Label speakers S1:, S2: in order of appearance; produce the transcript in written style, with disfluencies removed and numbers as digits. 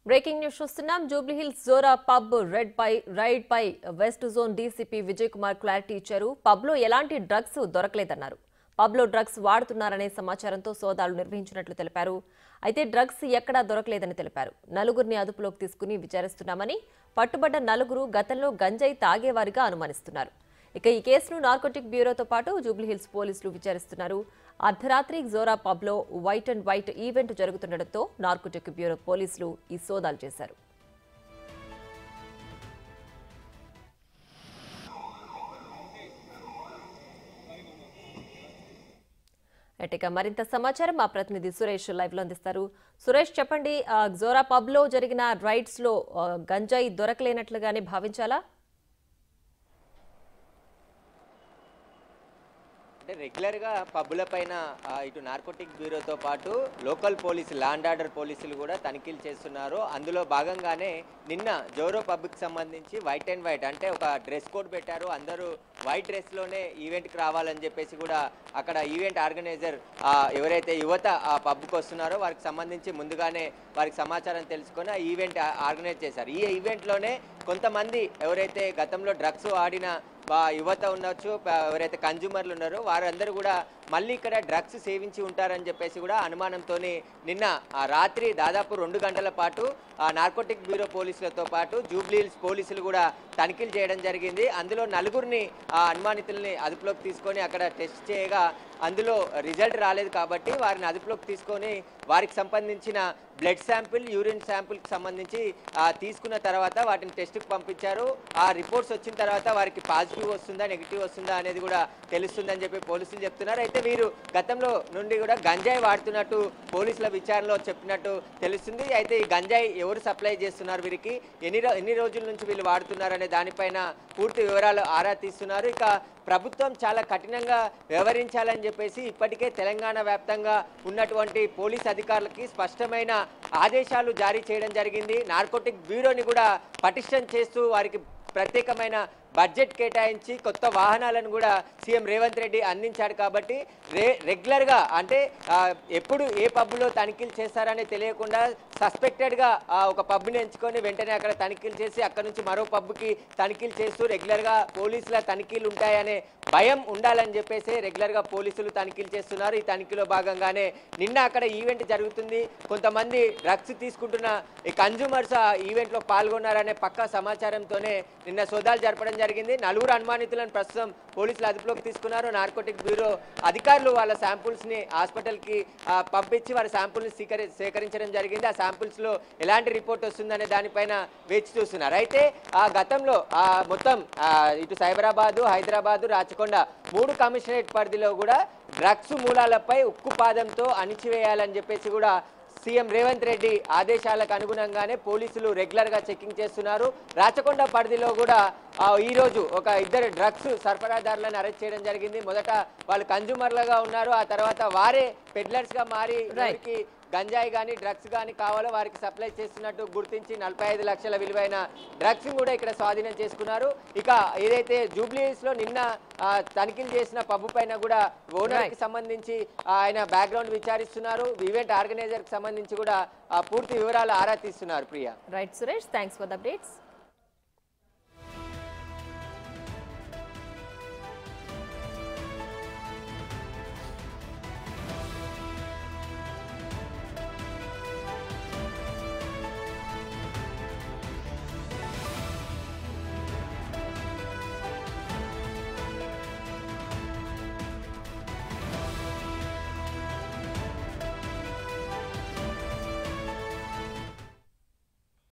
S1: Breaking news చూస్తున్నాం. Jubilee Hills Zora pub raid పై west zone DCP Vijay Kumar clarity ఇచ్చారు. పబ్ లో ఎలాంటి డ్రగ్స్ దొరకలేదన్నారు. పబ్ లో డ్రగ్స్ వాడుతున్నారనే సమాచారంతో సోదాలు నిర్వహించినట్లు తెలిపారు. అయితే డ్రగ్స్ ఎక్కడా దొరకలేదని తెలిపారు. నలుగురిని అదుపులోకి తీసుకుని విచారిస్తున్నామని, పట్టుబడ్డ నలుగురు గతంలో గంజాయి తాగేవారిగా అనుమానిస్తున్నారు. ఇక ఈ కేసును నార్కోటిక్ బ్యూరోతో పాటు జూబ్లీహిల్స్ పోలీసులు విచారిస్తున్నారు. అర్ధరాత్రి జోరా పబ్ లో వైట్ అండ్ వైట్ ఈవెంట్ జరుగుతుండటంతో నార్కోటిక్ బ్యూరో పోలీసులు ఈ సోదాలు చేశారు. ఇక మరింత సమాచారం మా ప్రతినిధి సురేష్ లైవ్ లో అందిస్తారు. సురేష్, చెప్పండి, జోరా పబ్ లో జరిగిన రైడ్స్ లో గంజాయి దొరకలేనట్లుగానే భావించాలా?
S2: అంటే రెగ్యులర్గా పబ్బుల పైన ఇటు నార్కోటిక్ బ్యూరోతో పాటు లోకల్ పోలీసులు, ల్యాండ్ ఆర్డర్ పోలీసులు కూడా తనిఖీలు చేస్తున్నారు. అందులో భాగంగానే నిన్న జోరో పబ్కి సంబంధించి వైట్ అండ్ వైట్ అంటే ఒక డ్రెస్ కోడ్ పెట్టారు. అందరూ వైట్ డ్రెస్లోనే ఈవెంట్కి రావాలని చెప్పేసి కూడా అక్కడ ఈవెంట్ ఆర్గనైజర్ ఎవరైతే యువత ఆ పబ్కి వస్తున్నారో వారికి సంబంధించి ముందుగానే వారికి సమాచారం తెలుసుకొని ఆ ఈవెంట్ ఆర్గనైజ్ చేశారు. ఈ ఈవెంట్లోనే కొంతమంది ఎవరైతే గతంలో డ్రగ్స్ ఆడిన యువత ఉండొచ్చు, ఎవరైతే కన్జ్యూమర్లు ఉన్నారో వారందరూ కూడా మళ్ళీ ఇక్కడ డ్రగ్స్ సేవించి ఉంటారని చెప్పేసి కూడా అనుమానంతో నిన్న రాత్రి దాదాపు 2 గంటల పాటు నార్కోటిక్ బ్యూరో పోలీసులతో పాటు జూబ్లీహిల్స్ పోలీసులు కూడా తనిఖీలు చేయడం జరిగింది. అందులో నలుగురిని అనుమానితుల్ని అదుపులోకి తీసుకొని అక్కడ టెస్ట్ చేయగా అందులో రిజల్ట్ రాలేదు కాబట్టి వారిని అదుపులోకి తీసుకొని వారికి సంబంధించిన బ్లడ్ శాంపిల్, యూరిన్ శాంపిల్కి సంబంధించి తీసుకున్న తర్వాత వాటిని టెస్ట్కి పంపించారు. ఆ రిపోర్ట్స్ వచ్చిన తర్వాత వారికి పాజిటివ్ వస్తుందా నెగిటివ్ వస్తుందా అనేది కూడా తెలుస్తుందని చెప్పి పోలీసులు చెప్తున్నారు. అయితే వీరు గతంలో నుండి కూడా గంజాయి వాడుతున్నట్టు పోలీసుల విచారణలో చెప్పినట్టు తెలుస్తుంది. అయితే ఈ గంజాయి ఎవరు సప్లై చేస్తున్నారు, వీరికి ఎన్ని రోజుల నుంచి వీళ్ళు వాడుతున్నారు అనే దానిపైన పూర్తి వివరాలు ఆరా తీస్తున్నారు. ఇక ప్రభుత్వం చాలా కఠినంగా వ్యవహరించాలని చెప్పేసి ఇప్పటికే తెలంగాణ వ్యాప్తంగా ఉన్నటువంటి పోలీస్ అధికారులకి స్పష్టమైన ఆదేశాలు జారీ చేయడం జరిగింది. నార్కోటిక్ బ్యూరోని కూడా పటిష్టం చేస్తూ వారికి ప్రత్యేకమైన బడ్జెట్ కేటాయించి కొత్త వాహనాలను కూడా సీఎం రేవంత్ రెడ్డి అందించాడు. కాబట్టి రెగ్యులర్గా అంటే ఎప్పుడు ఏ పబ్లో తనిఖీలు చేస్తారని తెలియకుండా సస్పెక్టెడ్గా ఒక పబ్ని ఎంచుకొని వెంటనే అక్కడ తనిఖీలు చేసి అక్కడ నుంచి మరో పబ్కి తనిఖీలు చేస్తూ రెగ్యులర్గా పోలీసుల తనిఖీలు ఉంటాయనే భయం ఉండాలని చెప్పేసి రెగ్యులర్గా పోలీసులు తనిఖీలు చేస్తున్నారు. ఈ తనిఖీలో భాగంగానే నిన్న అక్కడ ఈవెంట్ జరుగుతుంది, కొంతమంది డ్రగ్స్ తీసుకుంటున్న ఈ కన్జ్యూమర్స్ ఆ ఈవెంట్లో పాల్గొన్నారనే పక్కా సమాచారంతోనే నిన్న సోదాలు జరపడం జరిగింది. నలుగురు అనుమానితులను ప్రస్తుతం పోలీసులు అదుపులోకి తీసుకున్నారు. నార్కోటిక్ బ్యూరో అధికారులు వాళ్ళ శాంపుల్స్ని హాస్పిటల్కి పంపించి వారి శాంపుల్ని సేకరించడం జరిగింది. ఆ శాంపుల్స్లో ఎలాంటి రిపోర్ట్ వస్తుందనే దానిపైన వేచి చూస్తున్నారు. అయితే ఆ గతంలో మొత్తం ఇటు సైబరాబాదు, హైదరాబాదు, రాచకొండ 3 కమిషనరేట్ పరిధిలో కూడా డ్రగ్స్ మూలాలపై ఉక్కుపాదంతో అణిచివేయాలని చెప్పేసి కూడా సీఎం రేవంత్ రెడ్డి ఆదేశాలకు అనుగుణంగానే పోలీసులు రెగ్యులర్గా చెకింగ్ చేస్తున్నారు. రాచకొండ పరిధిలో కూడా ఈరోజు ఒక 2 డ్రగ్స్ సరఫరాదారులను అరెస్ట్ చేయడం జరిగింది. మొదట వాళ్ళు కన్జ్యూమర్లుగా ఉన్నారు, ఆ తర్వాత వారే పెడ్లర్స్గా మారి వారికి గంజాయి కానీ డ్రగ్స్ కానీ కావాలో వారికి సప్లై చేస్తున్నట్టు గుర్తించి 45 లక్షల విలువైన డ్రగ్స్ కూడా ఇక్కడ స్వాధీనం చేసుకున్నారు. ఇక ఏదైతే జూబ్లీహిల్స్లో నిన్న తనిఖీలు చేసిన పబ్బు పైన కూడా ఓనర్కి సంబంధించి ఆయన బ్యాక్గ్రౌండ్ విచారిస్తున్నారు. ఈవెంట్ ఆర్గనైజర్కి సంబంధించి కూడా పూర్తి వివరాలు ఆరా తీస్తున్నారు. Priya.
S1: Right Suresh, thanks for the updates.